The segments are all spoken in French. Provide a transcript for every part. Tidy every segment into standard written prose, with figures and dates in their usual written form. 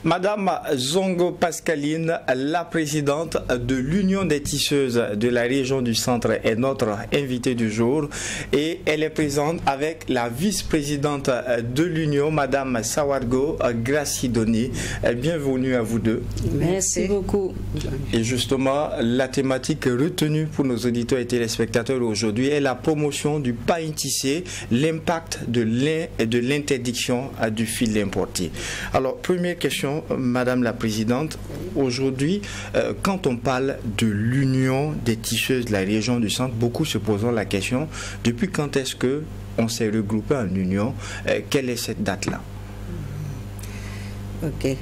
Madame Zongo Pascaline, la présidente de l'Union des tisseuses de la région du centre, est notre invitée du jour et elle est présente avec la vice-présidente de l'Union, Madame Sawargo Gracidoni. Bienvenue à vous deux. Merci beaucoup. Et justement, la thématique retenue pour nos auditeurs et téléspectateurs aujourd'hui est la promotion du pain tissé, l'impact de l'interdiction du fil importé. Alors, première question, Madame la Présidente. Aujourd'hui, quand on parle de l'Union des tisseuses de la région du centre, beaucoup se posent la question, depuis quand est-ce qu'on s'est regroupé en union? Quelle est cette date-là? Ok.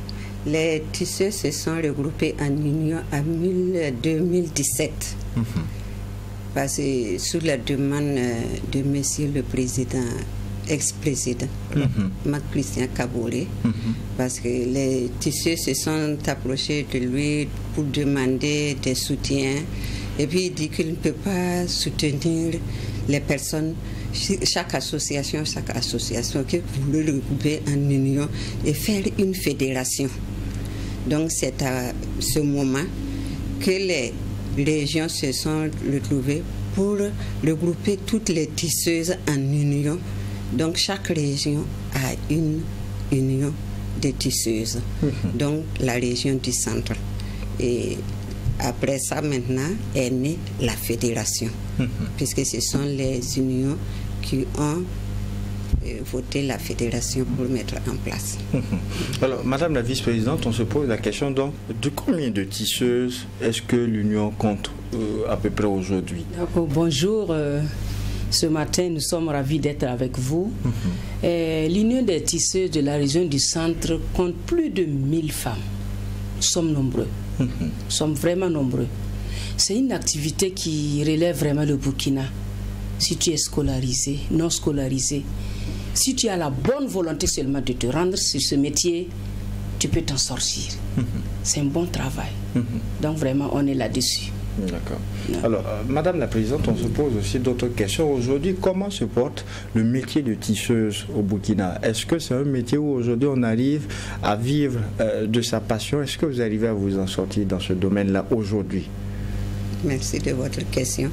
Les tisseuses se sont regroupés en union en 2017. Parce que sous la demande de Monsieur le Président, ex-président, Marc-Christian Kabouré, parce que les tisseuses se sont approchés de lui pour demander des soutiens. Et puis il dit qu'il ne peut pas soutenir les personnes, chaque association qui voulait regrouper en union et faire une fédération. Donc c'est à ce moment que les régions se sont retrouvées pour regrouper toutes les tisseuses en union. Donc chaque région a une union de tisseuses. Donc la région du centre. Et après ça maintenant est née la fédération. Puisque ce sont les unions qui ont voté la fédération pour mettre en place. Alors, Madame la vice-présidente, on se pose la question donc de combien de tisseuses est-ce que l'Union compte à peu près aujourd'hui? Bonjour, ce matin nous sommes ravis d'être avec vous. L'Union des tisseuses de la région du centre compte plus de 1000 femmes. Nous sommes nombreux, nous sommes vraiment nombreux. C'est une activité qui relève vraiment le Burkina. Si tu es scolarisé, non scolarisé, si tu as la bonne volonté seulement de te rendre sur ce métier, tu peux t'en sortir. C'est un bon travail. Donc vraiment, on est là-dessus. D'accord. Alors, Madame la Présidente, on se pose aussi d'autres questions. Aujourd'hui, comment se porte le métier de tisseuse au Burkina? Est-ce que c'est un métier où aujourd'hui on arrive à vivre de sa passion? Est-ce que vous arrivez à vous en sortir dans ce domaine-là aujourd'hui? Merci de votre question.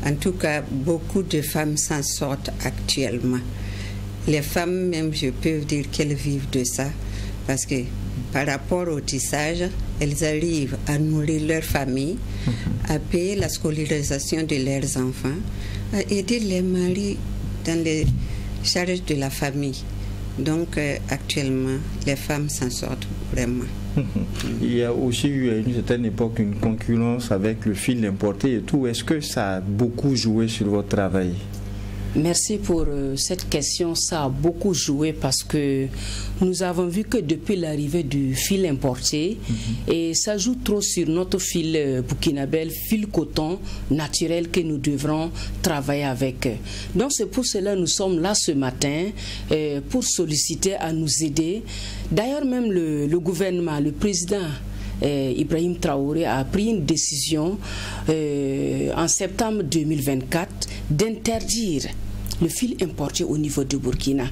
En tout cas, beaucoup de femmes s'en sortent actuellement. Les femmes, même, je peux dire qu'elles vivent de ça, parce que par rapport au tissage, elles arrivent à nourrir leur famille, à payer la scolarisation de leurs enfants, à aider les maris dans les charges de la famille. Donc, actuellement, les femmes s'en sortent vraiment. Il y a aussi eu à une certaine époque une concurrence avec le fil importé et tout. Est-ce que ça a beaucoup joué sur votre travail? Merci pour cette question. Ça a beaucoup joué parce que nous avons vu que depuis l'arrivée du fil importé, et ça joue trop sur notre fil burkinabé, fil coton naturel que nous devrons travailler avec. Donc c'est pour cela que nous sommes là ce matin pour solliciter à nous aider. D'ailleurs même le gouvernement, le président Ibrahim Traoré a pris une décision en septembre 2024 d'interdire le fil importé au niveau du Burkina.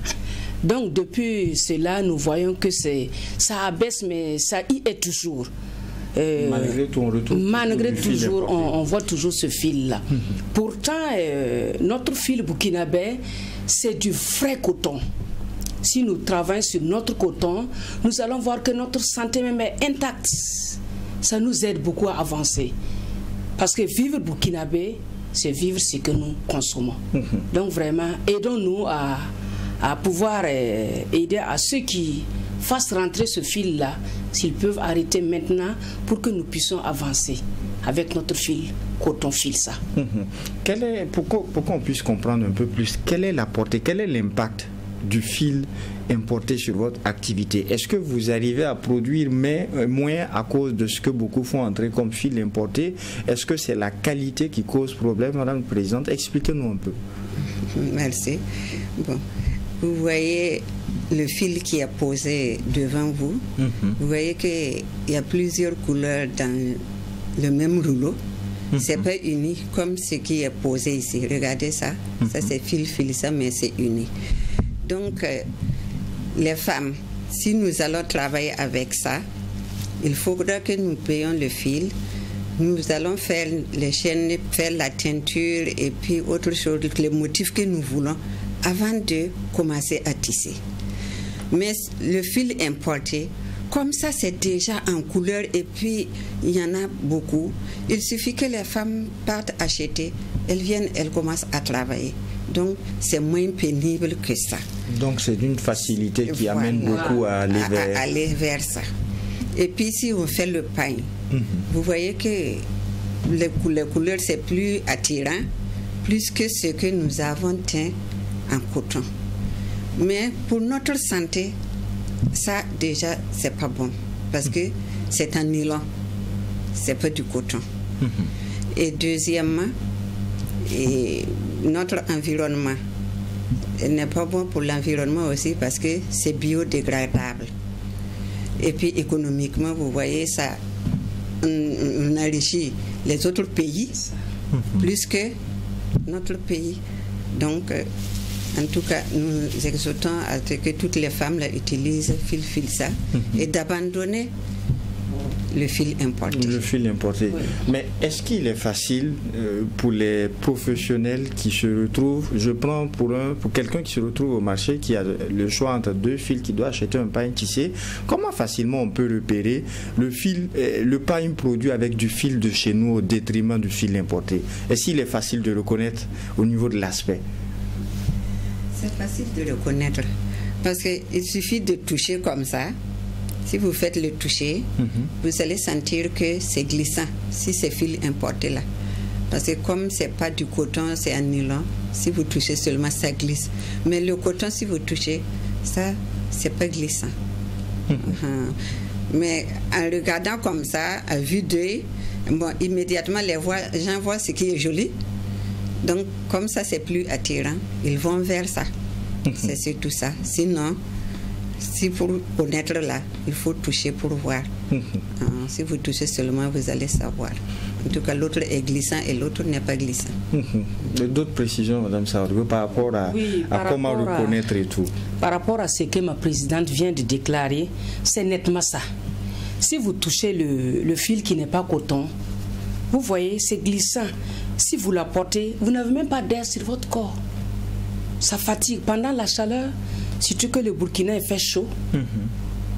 Donc depuis cela, nous voyons que ça abaisse, mais ça y est toujours. Malgré tout, on retrouve on voit toujours ce fil-là. Pourtant, notre fil burkinabé, c'est du vrai coton. Si nous travaillons sur notre coton, nous allons voir que notre santé même est intacte. Ça nous aide beaucoup à avancer. Parce que vivre burkinabé, c'est vivre ce que nous consommons. Donc vraiment, aidons-nous à pouvoir aider à ceux qui fassent rentrer ce fil-là, s'ils peuvent arrêter maintenant pour que nous puissions avancer avec notre fil, coton fil ça. Pour qu'on puisse comprendre un peu plus, quelle est la portée, quel est l'impact du fil importé sur votre activité? Est-ce que vous arrivez à produire moins à cause de ce que beaucoup font entrer comme fil importé? Est-ce que c'est la qualité qui cause problème, Madame la Présidente? Expliquez-nous un peu. Merci. Bon, vous voyez le fil qui est posé devant vous. Vous voyez qu'il y a plusieurs couleurs dans le même rouleau. C'est pas uni comme ce qui est posé ici. Regardez ça. Ça c'est fil ça, mais c'est uni. Donc, les femmes si nous allons travailler avec ça, il faudra que nous payions le fil. Nous allons faire les chaînes, faire la teinture et puis autre chose, les motifs que nous voulons avant de commencer à tisser. Mais le fil importé, comme ça c'est déjà en couleur et puis il y en a beaucoup, il suffit que les femmes partent acheter, elles viennent, elles commencent à travailler. Donc c'est moins pénible que ça. Donc c'est une facilité qui amène beaucoup à aller vers ça. Et puis si on fait le pain, vous voyez que les couleurs c'est plus attirant, plus que ce que nous avons teint en coton. Mais pour notre santé, ça déjà c'est pas bon parce que c'est un nylon, c'est pas du coton. Et deuxièmement, notre environnement n'est pas bon pour l'environnement aussi parce que c'est biodégradable. Et puis économiquement, vous voyez, ça on enrichit les autres pays plus que notre pays. Donc, en tout cas, nous exhortons à ce que toutes les femmes utilisent fil ça et d'abandonner le fil importé. Le fil importé. Oui. Mais est-ce qu'il est facile pour les professionnels qui se retrouvent, je prends pour quelqu'un qui se retrouve au marché, qui a le choix entre deux fils, qui doit acheter un pain tissé, comment facilement on peut repérer le pain produit avec du fil de chez nous au détriment du fil importé? Est-ce qu'il est facile de reconnaître au niveau de l'aspect? C'est facile de reconnaître parce qu'il suffit de toucher comme ça. Si vous faites le toucher, vous allez sentir que c'est glissant, si c'est fil importé là. Parce que comme c'est pas du coton, c'est un nylon, si vous touchez seulement, ça glisse. Mais le coton, si vous touchez, ça, c'est pas glissant. Mais en regardant comme ça, à vue d'œil, bon, immédiatement, les gens voient ce qui est joli. Donc, comme ça, c'est plus attirant. Ils vont vers ça. C'est surtout ça. Sinon, si pour connaître là, il faut toucher pour voir. Si vous touchez seulement, vous allez savoir. En tout cas, l'autre est glissant et l'autre n'est pas glissant. D'autres précisions, Mme Saoudou, par rapport à comment reconnaître et tout. Par rapport à ce que ma présidente vient de déclarer, c'est nettement ça. Si vous touchez le fil qui n'est pas coton, vous voyez, c'est glissant. Si vous la portez, vous n'avez même pas d'air sur votre corps. Ça fatigue. Pendant la chaleur, surtout que le Burkina est fait chaud,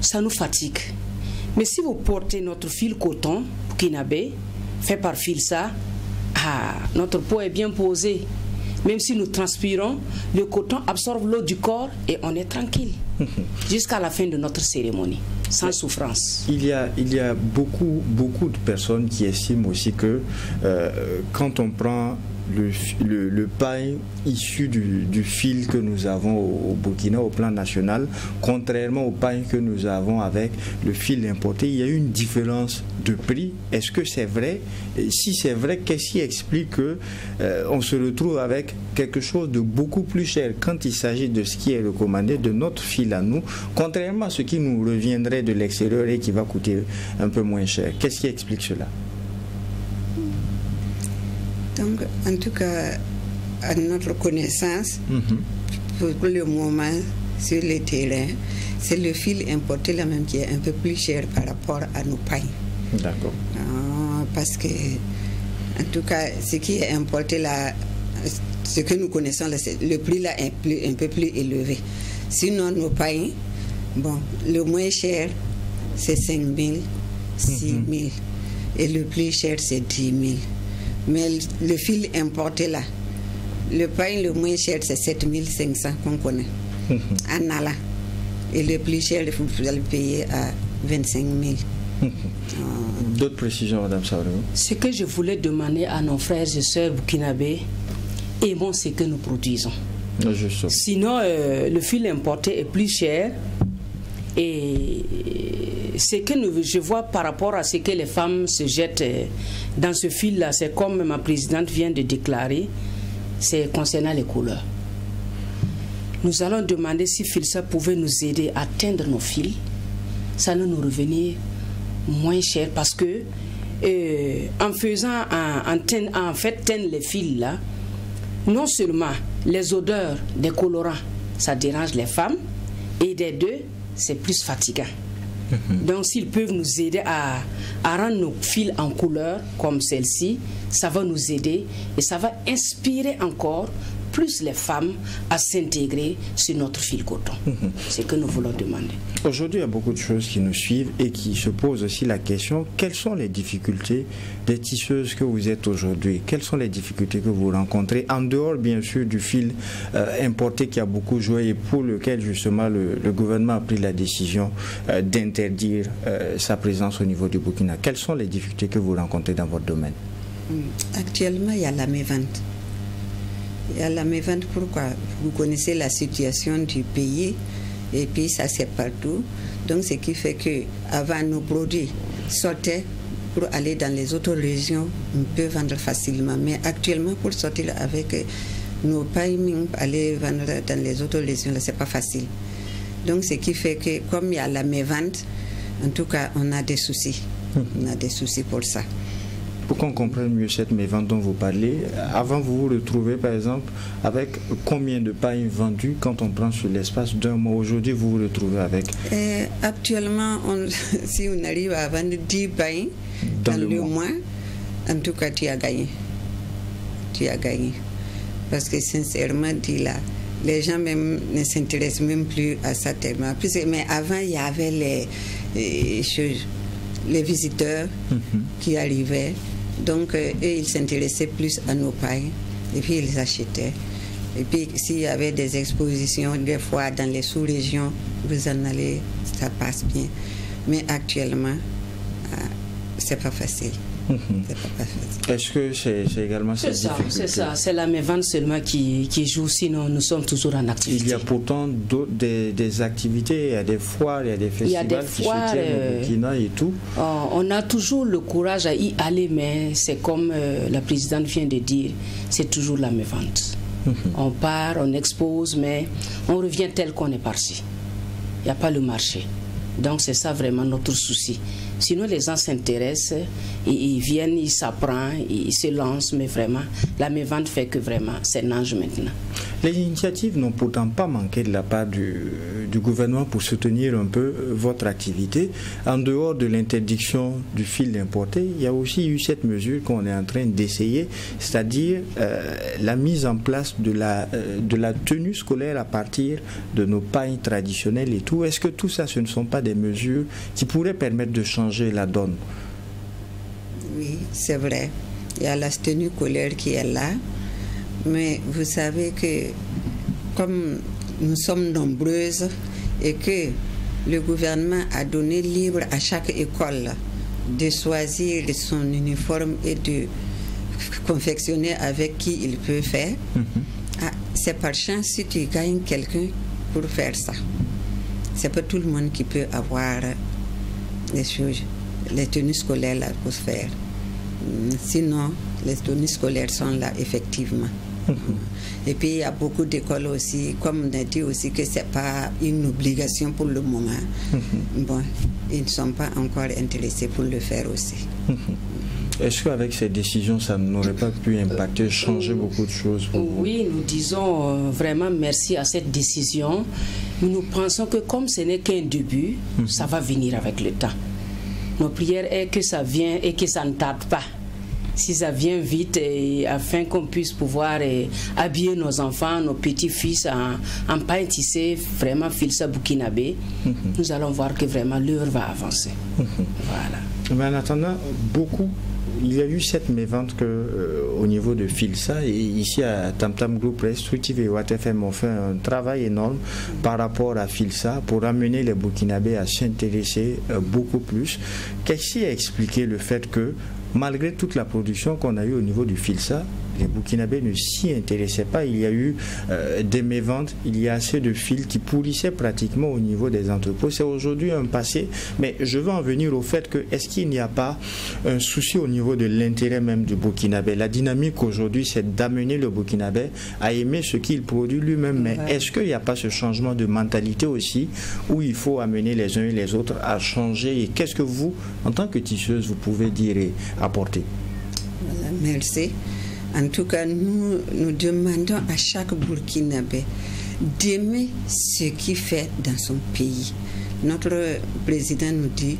ça nous fatigue. Mais si vous portez notre fil coton, burkinabé, fait par Filsa, notre peau est bien posée. Même si nous transpirons, le coton absorbe l'eau du corps et on est tranquille jusqu'à la fin de notre cérémonie, sans souffrance. Il y a beaucoup de personnes qui estiment aussi que quand on prend le pain issu du fil que nous avons au Burkina au plan national, contrairement au pain que nous avons avec le fil importé, il y a une différence de prix. Est-ce que c'est vrai? Et si c'est vrai, qu'est-ce qui explique que on se retrouve avec quelque chose de beaucoup plus cher quand il s'agit de ce qui est recommandé de notre fil à nous, contrairement à ce qui nous reviendrait de l'extérieur et qui va coûter un peu moins cher? Qu'est-ce qui explique cela? Donc, en tout cas, à notre connaissance, pour le moment, sur le terrain, c'est le fil importé là même qui est un peu plus cher par rapport à nos pains. D'accord. Parce que, en tout cas, ce qui est importé là, ce que nous connaissons là, le prix là est un peu plus élevé. Sinon, nos pains, bon, le moins cher, c'est 5 000, 6 000. Et le plus cher, c'est 10 000. Mais le fil importé là, le pain le moins cher, c'est 7 500 qu'on connaît, en allant. Et le plus cher, vous allez payer à 25 000. D'autres précisions, Mme Saoudou? Ce que je voulais demander à nos frères et sœurs burkinabés, aimons ce que nous produisons. Sinon, le fil importé est plus cher. Et ce que je vois par rapport à ce que les femmes se jettent dans ce fil-là, c'est comme ma présidente vient de déclarer, c'est concernant les couleurs. Nous allons demander si Filsa pouvait nous aider à teindre nos fils. Ça allait nous revenir moins cher parce que en faisant, en fait, teindre les fils là, non seulement les odeurs des colorants, ça dérange les femmes, et des deux, c'est plus fatigant. Donc s'ils peuvent nous aider à rendre nos fils en couleur comme celle-ci, ça va nous aider et ça va inspirer encore plus les femmes à s'intégrer sur notre fil coton. C'est ce que nous voulons demander. Aujourd'hui, il y a beaucoup de choses qui nous suivent et qui se posent aussi la question, quelles sont les difficultés des tisseuses que vous êtes aujourd'hui? Quelles sont les difficultés que vous rencontrez, en dehors bien sûr du fil importé qui a beaucoup joué et pour lequel justement le gouvernement a pris la décision d'interdire sa présence au niveau du Burkina? Quelles sont les difficultés que vous rencontrez dans votre domaine? Actuellement, il y a la mévente. Il y a la mévente, pourquoi? Vous connaissez la situation du pays et puis ça c'est partout. Donc ce qui fait que avant nos produits sortaient pour aller dans les autres régions, on peut vendre facilement. Mais actuellement pour sortir avec nos pailles, aller vendre dans les autres régions, c'est pas facile. Donc ce qui fait que comme il y a la mévente, en tout cas on a des soucis. On a des soucis pour ça. Pour qu'on comprenne mieux cette mévente dont vous parlez, avant vous vous retrouvez par exemple avec combien de pailles vendues quand on prend sur l'espace d'un mois? Aujourd'hui vous vous retrouvez avec actuellement, si on arrive à vendre 10 pailles dans le mois, en tout cas tu as gagné. Tu as gagné. Parce que sincèrement dit là, les gens même ne s'intéressent même plus à ça tellement. Mais avant il y avait les visiteurs qui arrivaient. Donc, eux, ils s'intéressaient plus à nos pailles et puis ils achetaient. Et puis, s'il y avait des expositions, des fois dans les sous-régions, vous en allez, ça passe bien. Mais actuellement, c'est pas facile. C'est pas facile. Est-ce que c'est également cette difficulté? C'est ça, c'est la mévente seulement qui joue, sinon nous sommes toujours en activité. Il y a pourtant des activités, il y a des foires, il y a des festivals qui se tiennent au Burkina et tout. On a toujours le courage à y aller, mais c'est comme la présidente vient de dire, c'est toujours la mévente. On part, on expose, mais on revient tel qu'on est parti. Il n'y a pas le marché. Donc c'est ça vraiment notre souci. Sinon les gens s'intéressent, ils viennent, ils s'apprennent, ils se lancent, mais vraiment la mévente fait que vraiment c'est l'ange maintenant. Les initiatives n'ont pourtant pas manqué de la part du gouvernement pour soutenir un peu votre activité. En dehors de l'interdiction du fil importé, il y a aussi eu cette mesure qu'on est en train d'essayer, c'est-à-dire la mise en place de la tenue scolaire à partir de nos pailles traditionnelles et tout. Est-ce que tout ça, ce ne sont pas des mesures qui pourraient permettre de changer la donne? Oui, c'est vrai. Il y a la tenue scolaire qui est là. Mais vous savez que comme nous sommes nombreuses et que le gouvernement a donné libre à chaque école de choisir son uniforme et de confectionner avec qui il peut faire, c'est par chance si tu gagnes quelqu'un pour faire ça. C'est pas tout le monde qui peut avoir les choses, les tenues scolaires là pour faire. Sinon, les tenues scolaires sont là effectivement. Et puis il y a beaucoup d'écoles aussi, comme on a dit aussi que c'est pas une obligation pour le moment. Bon, ils ne sont pas encore intéressés pour le faire aussi. Est-ce qu'avec ces décisions, ça n'aurait pas pu impacter, changer beaucoup de choses pour vous? Oui, nous disons vraiment merci à cette décision. Nous pensons que comme ce n'est qu'un début, ça va venir avec le temps. Notre prière est que ça vienne et que ça ne tarde pas. Si ça vient vite, afin qu'on puisse pouvoir habiller nos enfants, nos petits-fils en pain tissé, vraiment Filsa Burkinabé, nous allons voir que vraiment l'heure va avancer. Voilà. Mais en attendant, il y a eu cette mévente au niveau de Filsa, et ici à Tam Tam Group Press, Structive et WattFM ont fait un travail énorme par rapport à Filsa pour amener les Burkinabés à s'intéresser beaucoup plus. Qu'est-ce qui a expliqué le fait que malgré toute la production qu'on a eue au niveau du Filsa, les Burkinabés ne s'y intéressaient pas? Il y a eu des méventes, il y a assez de fils qui pourrissaient pratiquement au niveau des entrepôts. C'est aujourd'hui un passé, mais je veux en venir au fait que est-ce qu'il n'y a pas un souci au niveau de l'intérêt même du Burkinabé? La dynamique aujourd'hui, c'est d'amener le Burkinabé à aimer ce qu'il produit lui-même, mais est-ce qu'il n'y a pas ce changement de mentalité aussi, où il faut amener les uns et les autres à changer? Et qu'est-ce que vous, en tant que tisseuse, vous pouvez dire et apporter? Voilà, merci. En tout cas, nous demandons à chaque Burkinabé d'aimer ce qu'il fait dans son pays. Notre président nous dit,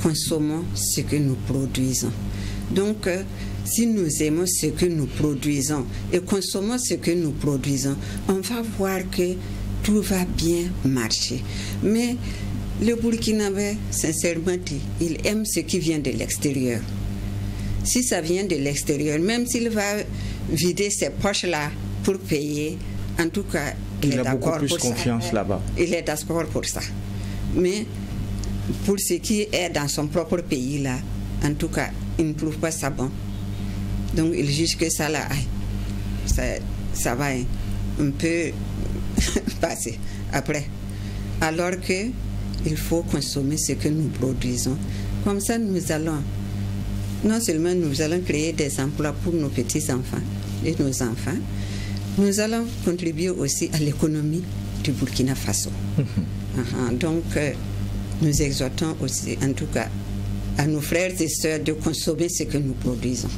consommons ce que nous produisons. Donc, si nous aimons ce que nous produisons et consommons ce que nous produisons, on va voir que tout va bien marcher. Mais le Burkinabé, sincèrement dit, il aime ce qui vient de l'extérieur. Si ça vient de l'extérieur, même s'il va vider ses poches-là pour payer, en tout cas, il est d'accord pour ça. Il a beaucoup plus confiance là-bas. Il est d'accord pour ça. Mais pour ce qui est dans son propre pays-là, en tout cas, il ne trouve pas ça bon. Donc, il juge que ça, là, ça va un peu passer après. Alors que il faut consommer ce que nous produisons. Comme ça, nous allons, non seulement nous allons créer des emplois pour nos petits-enfants et nos enfants, nous allons contribuer aussi à l'économie du Burkina Faso. Donc, nous exhortons aussi, en tout cas, à nos frères et sœurs de consommer ce que nous produisons.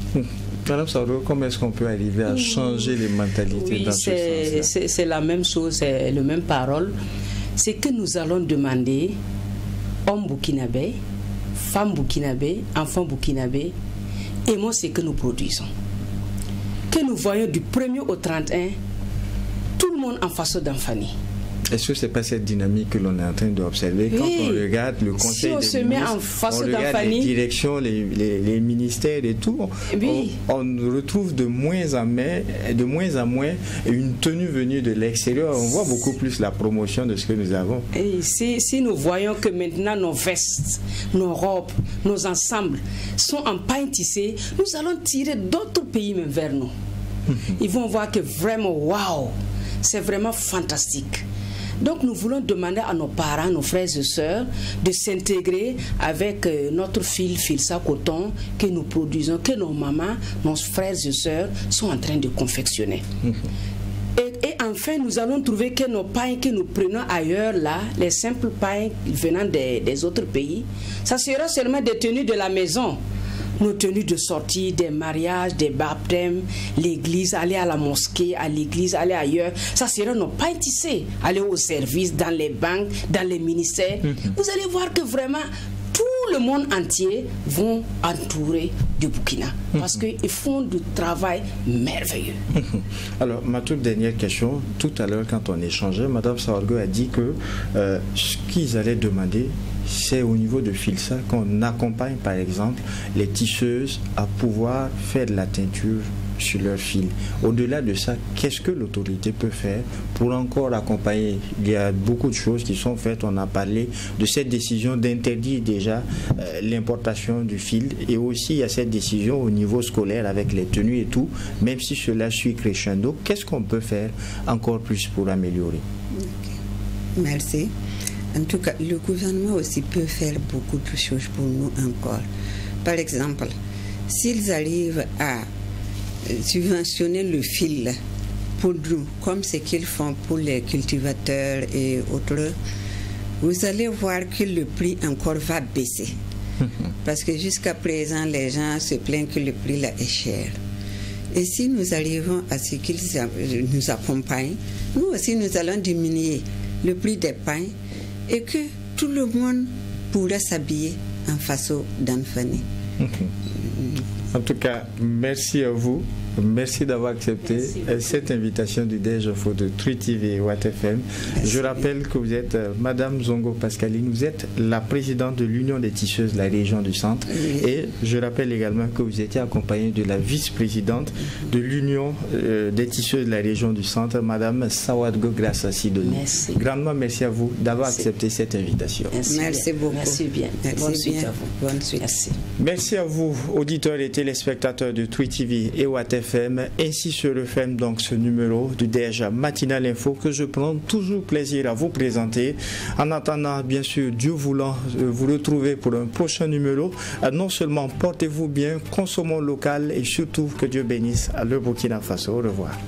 Madame Saoudou, comment est-ce qu'on peut arriver à changer les mentalités dans ce sens-là? C'est la même chose, c'est la même parole. C'est que nous allons demander, hommes burkinabés, femmes burkinabés, enfants burkinabés, aimons ce que nous produisons. Que nous voyons du 1er au 31, tout le monde en façon d'enfanie. Est-ce que ce n'est pas cette dynamique que l'on est en train d'observer quand on regarde le conseil des ministres, on regarde les directions, les ministères et tout, on retrouve de moins en moins une tenue venue de l'extérieur. On voit beaucoup plus la promotion de ce que nous avons. Et si nous voyons que maintenant nos vestes, nos robes, nos ensembles sont en pain tissé, nous allons tirer d'autres pays même vers nous. Ils vont voir que vraiment, waouh, c'est vraiment fantastique. Donc nous voulons demander à nos parents, nos frères et sœurs de s'intégrer avec notre Filsa Coton que nous produisons, que nos mamans, nos frères et sœurs sont en train de confectionner. Et enfin, nous allons trouver que nos pains que nous prenons ailleurs, là, les simples pains venant des autres pays, ça sera seulement des tenues de la maison. Nos tenues de sortie, des mariages, des baptêmes, l'église, aller à la mosquée, à l'église, aller ailleurs. Ça sera nos pains tissés. Aller au service, dans les banques, dans les ministères. Vous allez voir que vraiment, tout le monde entier vont entourer du Burkina. Parce qu'ils font du travail merveilleux. Alors, ma toute dernière question. Tout à l'heure, quand on échangeait, Mme Saoudou a dit que ce qu'ils allaient demander, c'est au niveau de Filsa qu'on accompagne par exemple les tisseuses à pouvoir faire de la teinture sur leur fil. Au-delà de ça, qu'est-ce que l'autorité peut faire pour encore accompagner? Il y a beaucoup de choses qui sont faites. On a parlé de cette décision d'interdire déjà l'importation du fil, et aussi il y a cette décision au niveau scolaire avec les tenues et tout, même si cela suit crescendo. Qu'est-ce qu'on peut faire encore plus pour améliorer? Merci. En tout cas, le gouvernement aussi peut faire beaucoup de choses pour nous encore. Par exemple, s'ils arrivent à subventionner le fil pour nous, comme ce qu'ils font pour les cultivateurs et autres, vous allez voir que le prix encore va baisser. Parce que jusqu'à présent, les gens se plaignent que le prix là est cher. Et si nous arrivons à ce qu'ils nous accompagnent, nous aussi nous allons diminuer le prix des pains, et que tout le monde pourra s'habiller en façon d'enfanie. En tout cas, merci à vous. Merci d'avoir accepté cette invitation du DGFO de True TV et Watt FM. Je rappelle que vous êtes Madame Zongo Pascaline, vous êtes la présidente de l'Union des tisseuses de la région du Centre. Et je rappelle également que vous étiez accompagnée de la vice-présidente de l'Union des tisseuses de la région du Centre, Madame Sawadgo Grassa Sidonie. Merci. Grandement merci à vous d'avoir accepté cette invitation. Merci beaucoup. Merci bien. Bonne suite à vous. Bonne suite. Merci. Merci à vous, auditeurs et téléspectateurs de True TV et Watt FM. Ainsi se referme donc ce numéro du DG Matinal Info que je prends toujours plaisir à vous présenter. En attendant, bien sûr, Dieu voulant, vous retrouver pour un prochain numéro. Non seulement portez-vous bien, consommons local et surtout que Dieu bénisse le Burkina Faso. Au revoir.